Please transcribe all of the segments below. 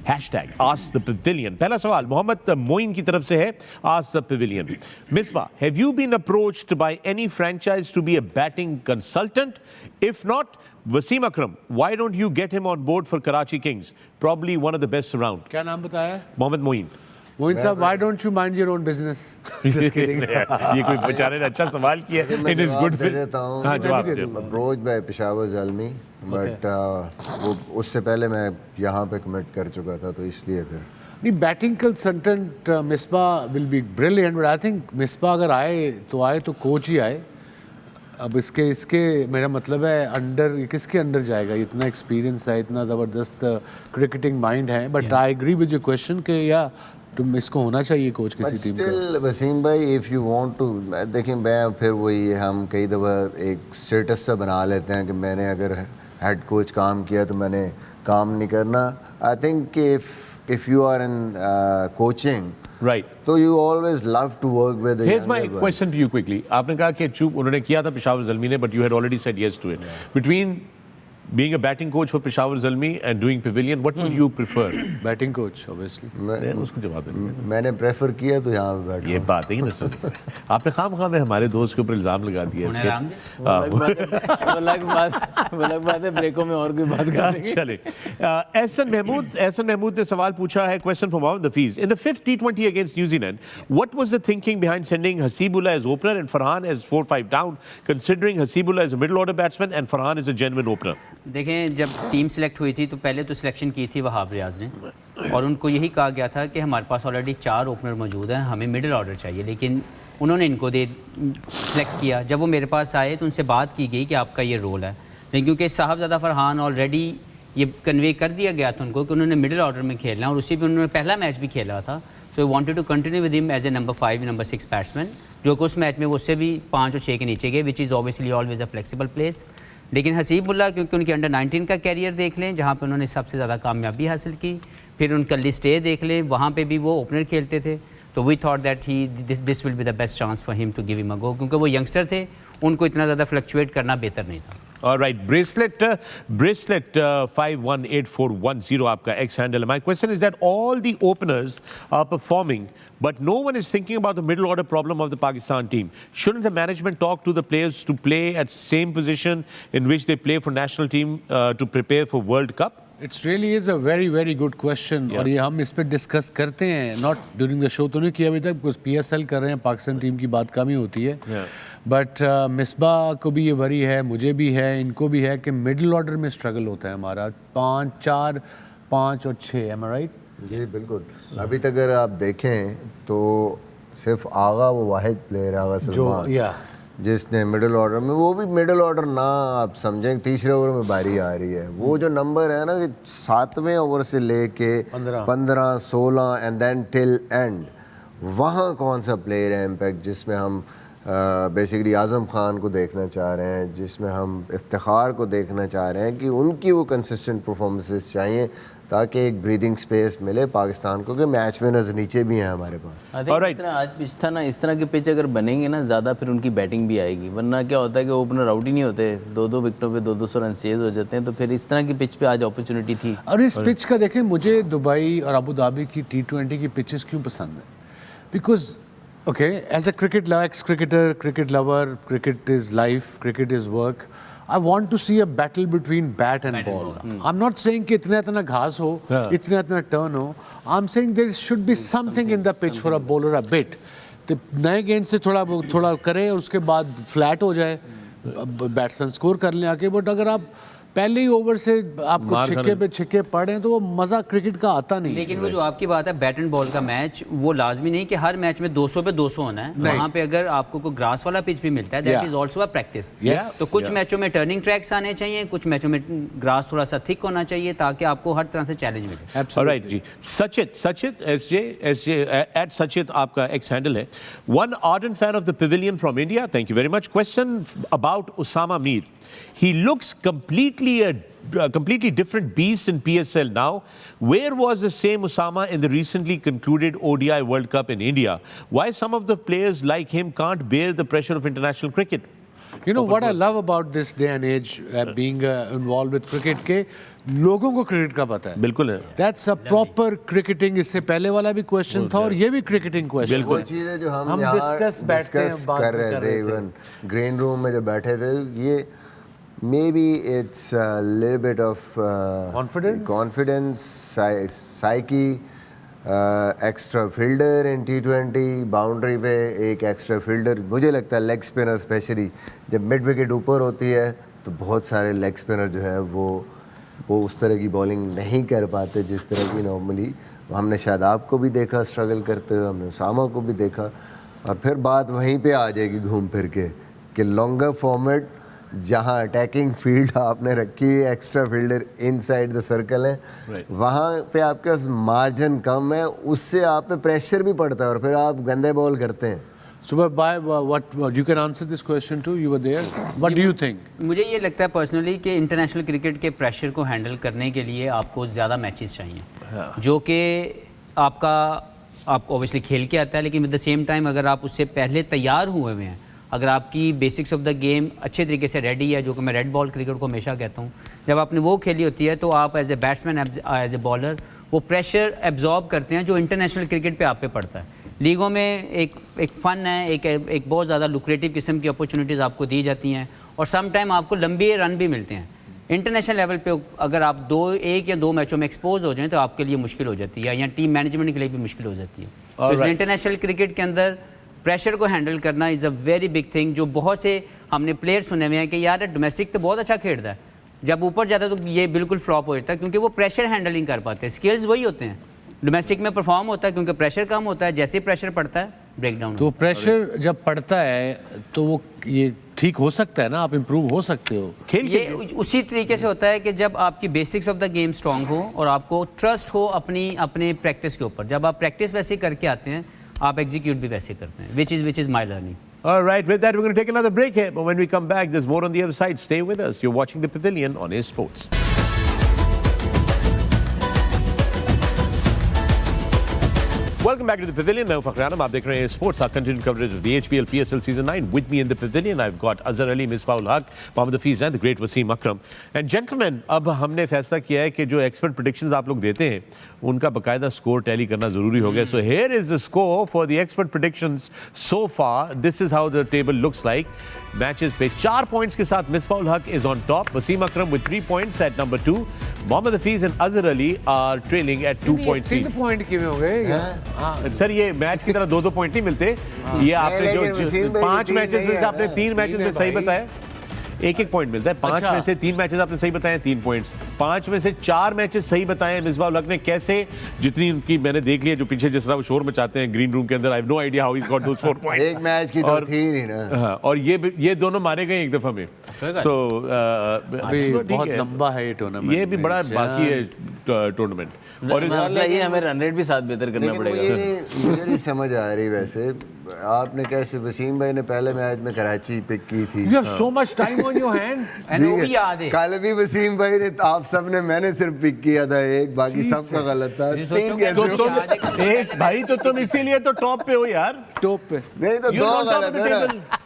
Hashtag Ask the Pavilion. पहला सवाल मोहम्मद मोइन की तरफ से है. Ask the Pavilion. Misbah, have you been approached by any franchise to be a batting consultant? If not, Wasim Akram, why don't you get him on board for Karachi Kings? Probably one of the best around. क्या नाम बताया? मोहम्मद मोइन. मोइन साहब, why don't you mind your own business? Just kidding. ये कोई बेचारे ने अच्छा सवाल किया. It is good. हाँ, जवाब दे. Approach by Peshawar Zalmi, but वो उससे पहले मैं यहाँ पे कमिट कर चुका था, तो इसलिए फिर नहीं. Batting consultant Misbah will be brilliant, but I think Misbah अगर आए तो कोच ही आए. अब इसके मेरा मतलब है अंडर किसके अंडर जाएगा? इतना एक्सपीरियंस है, इतना ज़बरदस्त क्रिकेटिंग माइंड है. But I agree with your question कि या तुम इसको होना चाहिए कोच किसी टीम का. स्टिल वसीम भाई, इफ़ यू वांट टू, देखिए मैं फिर वही हम कई दफ़ा एक स्टेटस सा बना लेते हैं कि मैंने अगर हेड कोच काम किया तो मैंने काम नहीं करना. I think if you are in coaching, Right. तो you always love to work with the Here's my younger ones. question to you quickly. आपने कहा कि चूक उन्होंने किया था पेशावर ज़ल्मी ने, but you had already said yes to it. Between being a batting coach for Peshawar Zalmi and doing Pavilion, what would you prefer? Batting coach obviously. उसको जवाब देंगे. मैंने प्रेफर किया तो यहाँ पे बैठा. ये बात है कि ना सर, आपने खाम में हमारे दोस्त के ऊपर इल्जाम लगा दिया इसके. अलग बात है, ब्रेकों में और कोई बात करेंगे. चले. एहसन महमूद ने सवाल पूछा है. Question from Mohammad Hafeez. In the fifth T20 against New Zealand, what was the thinking behind sending Hasibullah as opener and Farhan as 4-5 down, considering Hasibullah is a middle order batsman and Farhan is a genuine opener? देखें, जब team select हुई थी तो पहले तो selection की थी वहाब रियाज ने, और उनको यही कहा गया था कि हमारे पास ऑलरेडी 4 ओपनर मौजूद हैं, हमें मिडिल ऑर्डर चाहिए. लेकिन उन्होंने इनको सेलेक्ट किया. जब वो मेरे पास आए तो उनसे बात की गई कि आपका ये रोल है. लेकिन क्योंकि साहबजादा फरहान ऑलरेडी ये कन्वे कर दिया गया था उनको कि उन्होंने मिडिल ऑर्डर में खेलना, और उसी पर उन्होंने पहला मैच भी खेला था. So wanted to continue with him as a number 5 number 6 batsman, जो कि उस मैच में वो उससे भी 5 और 6 के नीचे गए, which is obviously always a flexible place. लेकिन हसीबुल्ला, क्योंकि उनके अंडर 19 का कैरियर देख लें जहाँ पे उन्होंने सबसे ज़्यादा कामयाबी हासिल की, फिर उनका लिस्ट ए देख लें, वहाँ पे भी वो ओपनर खेलते थे, तो we thought that this will be the best chance for him to give him a go, क्योंकि वो यंगस्टर थे, उनको इतना ज़्यादा फ्लक्चुएट करना बेहतर नहीं था. All right, bracelet 518410 आपका X handle. My question is that all the openers are performing, but no one is thinking about the middle order problem of the Pakistan team. Shouldn't the management talk to the players to play at same position in which they play for national team to prepare for World Cup? It's really is a very very good question. और ये हम इस पर discuss करते हैं, not during the show तो नहीं किया अभी तक, बिकॉज PSL कर रहे हैं, पाकिस्तान टीम की बात कम ही होती है. बट मिसबा को भी ये वरी है, मुझे भी है, इनको भी है कि मिडिल ऑर्डर में स्ट्रगल होता है हमारा. 5, 4, 5 और 6. एम आई राइट? जी बिल्कुल. अभी तक अगर आप देखें तो सिर्फ आगा वो वाहिद प्लेयर आगा सलमान जिसने मिडिल ऑर्डर में, वो भी मिडिल ऑर्डर ना आप समझें, तीसरे ओवर में बारी आ रही है. वो जो नंबर है ना, 7वें ओवर से लेके 15, 16 एंड देन टिल एंड, वहाँ कौन सा प्लेयर है इम्पैक्ट जिसमें हम बेसिकली आज़म खान को देखना चाह रहे हैं, जिसमें हम इफ्तिखार को देखना चाह रहे हैं कि उनकी वो कंसिस्टेंट परफॉर्मेंसेस चाहिए ताकि एक ब्रीदिंग स्पेस मिले पाकिस्तान को कि मैच विनर्स नीचे भी हैं हमारे पास. इस तरह आज पिच था ना, इस तरह के पिच अगर बनेंगे ना ज़्यादा, फिर उनकी बैटिंग भी आएगी. वरना क्या होता है कि ओपनर आउट ही नहीं होते, 2-2 विकेटों पे 200 रन चेज हो जाते हैं. तो फिर इस तरह की पिच पे आज अपॉर्चुनिटी थी. और इस पिच का देखें, मुझे दुबई और अबू धाबी की T20 की पिचेस क्यों पसंद है? Because okay, as a ex cricketer, cricket lover, cricket is life, cricket is work. I want to see a battle between bat and ball. I'm not saying कि इतना घास हो, इतना टर्न हो. I'm saying there should be something in the pitch for a bowler a bit. तो नए गेंद से थोड़ा करें और उसके बाद फ्लैट हो जाए, बैट्समैन स्कोर कर लें आके. बट अगर आप पहले ही ओवर से आपको छिक्के पे छिक्के पड़े तो वो मज़ा क्रिकेट का आता नहीं. लेकिन वो जो आपकी बात है बैट एंड बॉल का मैच, वो लाजमी नहीं कि हर मैच में 200 पे 200 होना है. वहाँ पे अगर आपको कोई ग्रास वाला पिच भी मिलता है, that is also a practice. तो कुछ मैचों में टर्निंग ट्रैक्स आने चाहिए, कुछ मैचों में ग्रास थोड़ा सा थिक होना चाहिए, ताकि आपको हर तरह से चैलेंज मिले. ऑलराइट जी. सचित SJ एट सचित आपका X हैंडल है. One ardent fan of the Pavilion from India. Thank you very much. Question about Usama Mir. He looks completely different beast in PSL now. Where was the same Usama in the recently concluded ODI World Cup in India? Why some of the players like him can't bear the pressure of international cricket? You know what I love about this day and age, being involved with cricket के लोगों को cricket का पता है. बिल्कुल है. That's a proper cricketing. इससे पहले वाला भी क्वेश्चन था और ये भी क्रिकेटिंग क्वेश्चन. वो चीज़ है जो हम यहाँ डिस्कस कर रहे थे, इवन ग्रीन रूम में जब बैठे थे, ये maybe it's a little bit of confidence, psyche, extra fielder in T20, boundary पे एक एक्स्ट्रा फील्डर. मुझे लगता है लेग स्पिनर स्पेशली जब मिड विकेट ऊपर होती है तो बहुत सारे लेग स्पिनर जो है वो उस तरह की बॉलिंग नहीं कर पाते जिस तरह की नॉर्मली. हमने शादाब को भी देखा स्ट्रगल करते हुए, हमने उसामा को भी देखा. और फिर बात वहीं पे आ जाएगी घूम फिर के कि लॉन्गर फॉर्मेट जहाँ अटैकिंग फील्ड आपने रखी है, extra fielder inside the circle है, वहाँ पे आपके पास मार्जिन कम है, उससे आप पे प्रेशर भी पड़ता है और फिर आप गंदे बॉल करते हैं. So, what you can answer this question too? You were there. What do you think? मुझे ये लगता है पर्सनली कि इंटरनेशनल क्रिकेट के प्रेशर को हैंडल करने के लिए आपको ज़्यादा मैचेस चाहिए, जो कि आप ऑब्वियसली खेल के आता है, लेकिन विद द सेम टाइम अगर आप उससे पहले तैयार हुए हुए हैं, अगर आपकी बेसिक्स ऑफ द गेम अच्छे तरीके से रेडी है, जो कि मैं रेड बॉल क्रिकेट को हमेशा कहता हूँ, जब आपने वो खेली होती है तो आप as a batsman, as a bowler वो प्रेशर एब्जॉर्ब करते हैं जो इंटरनेशनल क्रिकेट पे आप पे पड़ता है. लीगों में एक फ़न है, एक बहुत ज़्यादा लुक्रेटिव किस्म की अपॉर्चुनिटीज़ आपको दी जाती हैं और सम टाइम आपको लंबे रन भी मिलते हैं. इंटरनेशनल लेवल पे अगर आप एक या दो मैचों में एक्सपोज हो जाएं तो आपके लिए मुश्किल हो जाती है, या टीम मैनेजमेंट के लिए भी मुश्किल हो जाती है. तो इंटरनेशनल क्रिकेट के अंदर प्रेशर को हैंडल करना is a very big thing. जो बहुत से हमने प्लेयर सुने हुए हैं कि यार डोमेस्टिक तो बहुत अच्छा खेलता है, जब ऊपर जाता है तो ये बिल्कुल फ्लॉप हो जाता है क्योंकि वो प्रेशर हैंडलिंग कर पाते हैं. स्किल्स वही होते हैं, डोमेस्टिक में परफॉर्म होता है क्योंकि प्रेशर कम होता है, जैसे प्रेशर पड़ता है ब्रेक डाउन. तो प्रेशर जब पड़ता है तो वो ये ठीक हो सकता है ना, आप इम्प्रूव हो सकते हो. ये उसी तरीके से होता है कि जब आपकी basics of the game strong हो और आपको ट्रस्ट हो अपने प्रैक्टिस के ऊपर. जब आप प्रैक्टिस वैसे करके आते हैं आप एग्जीक्यूट भी वैसे करते हैं, which is my learning. All right, with that we're going to take another break here, but when we come back there's more on the other side. Stay with us. You're watching The Pavilion on A Sports. Welcome back to The Pavilion. मैं हूं फखर आलम, आप देख रहे हैं sports, our continued coverage of the HPL PSL Season 9. With me in The Pavilion, I've got Azhar Ali, Misbah-ul Haq, Mohammad Hafiz and the great Wasim Akram. And gentlemen, अब हमने फैसला किया है कि जो एक्सपर्ट प्रेडिक्शंस आप लोग देते हैं उनका बकायदा स्कोर टैली करना ज़रूरी हो गया. So here is the score for the expert predictions so far. This is how the table looks like. Matches पे 4 पॉइंट्स के साथ मिसबाह-उल हक is on top. Wasim Akram with 3 points at number 2. Mohammad Hafiz and Azhar Ali are trailing at 2 points each. 3 point किਵੇਂ हो गए? Sir ये match की तरह 2-2 point नहीं मिलते. ये आपने जो 5 मैचेस में से आपने 3 मैचेस में सही बताया, 1-1 पॉइंट मिलता है. 5 में से 3 मैचेस आपने सही बताए, 3 पॉइंट्स. 5 में से 4 मैचेस सही बताए मिसबाह-उल हक ने. कैसे? जितनी उनकी मैंने देख लिया, जो पीछे जिस तरह वो शोर मचाते हैं ग्रीन रूम के अंदर, I have no idea how he got those 4 points. एक मैच की तो थी नहीं ना. हाँ, और ये दोनों मारे गए एक दफा में. सो बहुत लंबा है ये टूर्नामेंट, ये भी बड़ा बाकी है टूर्नामेंट. और ये हमें रन रेट भी साथ बेहतर करना पड़ेगा. मुझे नहीं समझ आ रही वैसे आपने कैसे, वसीम भाई ने पहले मैच में कराची पिक की थी. You have so much time on your hand. And वो भी याद है, कल भी वसीम भाई ने, आप सब ने, मैंने सिर्फ पिक किया था एक, बाकी सबका गलत था. 3 कैसे एक भाई तो तुम इसीलिए तो टॉप पे हो यार. टॉप पे नहीं तो 2 गलत है ना,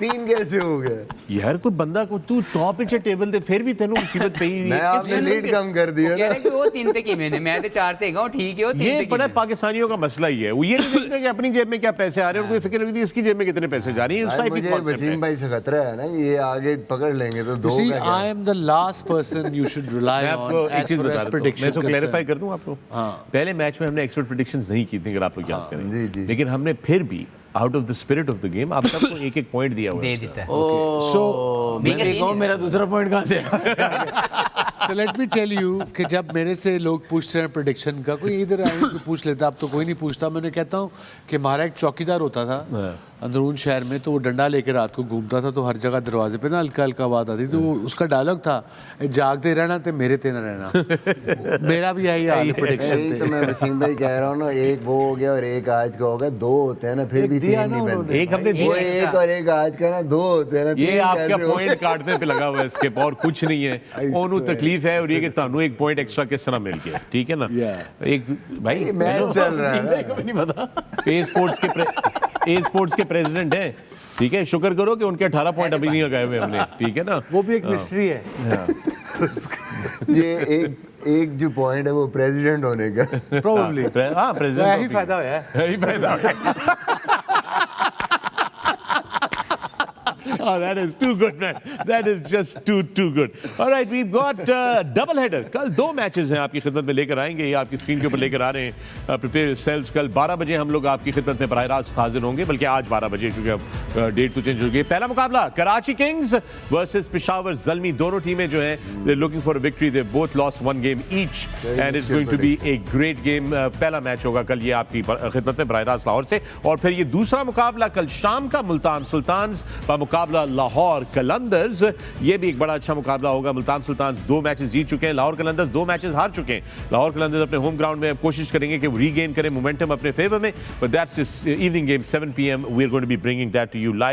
3 कैसे हो गया यार? कोई बंदा को तू टॉप पे टेबल दे फिर भी तेनू मुसीबत पे ही. मैं आपने लीड कम कर दिया कह रहे कि वो 3 थे कि मैं तो 4 थे. ठीक है, वो 3 ये थे. बड़ा पाकिस्तानियों का मसला ही है. वो ये नहीं देखते कि अपनी जेब में क्या पैसे आ रहे हैं, उनको फिक्र नहीं होती इसकी जेब में कितने पैसे जा रही हैं. है. मुझे वसीम भाई से खतरा है ना, ये आगे पकड़ लेंगे तो 2 See, का क्या. I am the last person you should rely मैं on आपको एक as चीज far बता as देता हूं. मैं prediction इसको क्लैरिफाई concerned. कर दूं आपको. पहले मैच में हमने एक्सपर्ट प्रेडिक्शंस नहीं की थी, अगर आप लोग याद करें. जी, जी. लेकिन हमने फिर भी out of the spirit of the game आप सबको 1-1 पॉइंट दिया हुआ दे है. देता है. So Being a senior. मेरा दूसरा पॉइंट कहाँ से? so let me tell you कि जब मेरे से लोग पूछते हैं प्रेडिक्शन का, कोई इधर आए तो पूछ लेता, अब तो कोई नहीं पूछता. मैंने कहता हूँ कि हमारा एक चौकीदार होता था अंदरून शहर में, तो वो डंडा लेकर रात को घूमता था, तो हर जगह दरवाजे पे ना हल्का हल्का आवाज आती, तो उसका डायलॉग था, जागते रहना ते मेरे ते न रहना. मेरा भी यही हाल है प्रेडिक्शन यही तो मैं वसीम भाई कह रहा हूँ ना, एक वो हो गया और एक आज का हो गया. 2 होते हैं ना, फिर भी 3 नहीं बनते. एक हमने वो एक और एक आज का ना 2 होते हैं ना. ये 3 आपका कैसे हो पॉइंट काटने पे लगा हुआ है इसके, और कुछ नहीं है. ओनू तकलीफ है और ये कि तानू 1 पॉइंट एक्स्ट्रा किस तरह मिल गया. ठीक है ना. एक भाई मैच चल रहा है. कभी नहीं पता. ए स्पोर्ट्स के प्रेसिडेंट है. ठीक है, शुक्र करो कि उनके 18 पॉइंट अभी नहीं लगाए हुए हमने, ठीक है ना। वो भी एक मिस्ट्री है। ये एक जो पॉइंट है वो प्रेसिडेंट होने का। प्रोबेबली हाँ, प्रेसिडेंट यही फायदा हुआ है। यही फायदा है। Oh, that is too good, man. That is just too good. All right, we've got double header. कल 2 मैचेस हैं आपकी खिदमत में लेकर आएंगे, ये आपकी स्क्रीन के ऊपर लेकर आ रहे हैं। प्रिपेयर योरसेल्व्स, कल 12 बजे हम लोग आपकी खिदमत में बराह रास्त हाजिर होंगे, बल्कि आज 12 बजे, क्योंकि अब डेट तो चेंज हो गई। पहला मुकाबला कराची किंग्स वर्सेस पेशावर ज़ल्मी। दोनों टीमें जो हैं they're looking for a victory. They both lost 1 game each and it's going to be a great game. पहला मैच होगा कल ये आपकी खिदमत में बराह रास्त लाहौर से, और फिर ये दूसरा मुकाबला कल शाम का मुल्तान सुल्तान्स का मुकाबला लाहौर कलंदर्स। ये भी एक बड़ा अच्छा मुकाबला होगा। मुल्तान सुल्तान्स 2 मैचेस जीत चुके हैं, लाहौर कलंदर्स 2 मैचेस हार चुके हैं। लाहौर कलंदर्स अपने होम ग्राउंड में कोशिश करेंगे कि वो रीगेन करें मोमेंटम अपने फेवर में, but that's this evening game 7 PM. We are going to be bringing that to you live